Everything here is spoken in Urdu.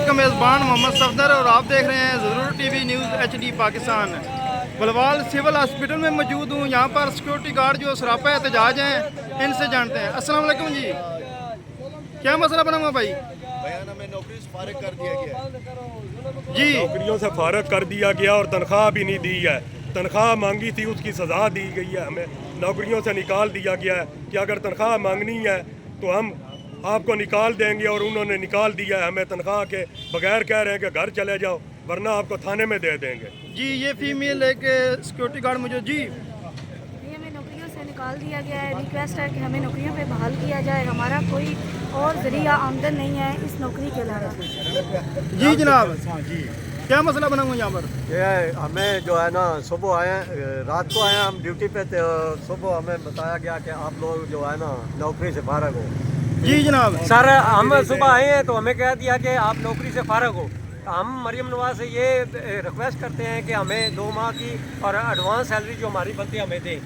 کا میزبان محمد صفدر اور آپ دیکھ رہے ہیں ضرور T V news HD Pakistan. Bilwal civil hospital میں موجود ہوں، یہاں پر سیکورٹی گارڈ جو سراپا احتجاج ہیں ان سے جانتے ہیں۔ السلام علیکم جی، کیا مسئلہ بنا ہوا بھائی؟ بیان ہمیں نوکری سے فارغ کر دیا گیا جی نوکریوں سے فارغ کر دیا گیا اور تنخواہ بھی نہیں دی ہے۔ تنخواہ مانگی تھی اس کی سزا دی گئی ہے، ہمیں نوکریوں سے نکال دیا گیا ہے کہ اگر تنخواہ مانگنی ہے تو ہم آپ کو نکال دیں گے، اور انہوں نے نکال دیا ہے ہمیں تنخواہ کے بغیر، کہہ رہے ہیں کہ گھر چلے جاؤ ورنہ آپ کو تھانے میں دے دیں گے۔ جی یہ فیمیل ایک سیکورٹی گارڈ مجھے جی ہمیں نوکریوں سے نکال دیا گیا ہے۔ ریکویسٹ ہے کہ ہمیں نوکریوں پہ بحال کیا جائے، ہمارا کوئی اور ذریعہ آمدن نہیں ہے اس نوکری کے علاوہ۔ جی جناب، کیا مسئلہ بنا ہوا یہاں پر؟ یہ ہمیں جو ہے نا صبح آئے، رات کو آئے ہم ڈیوٹی پہ تھے، صبح ہمیں بتایا گیا کہ آپ لوگ جو ہے نا نوکری سے فارغ ہو۔ جی جناب، سر ہم صبح آئے ہیں تو ہمیں کہہ دیا کہ آپ نوکری سے فارغ ہو۔ ہم مریم نواز سے یہ ریکویسٹ کرتے ہیں کہ ہمیں 2 ماہ کی اور ایڈوانس سیلری جو ہماری بنتی ہے ہمیں دیں۔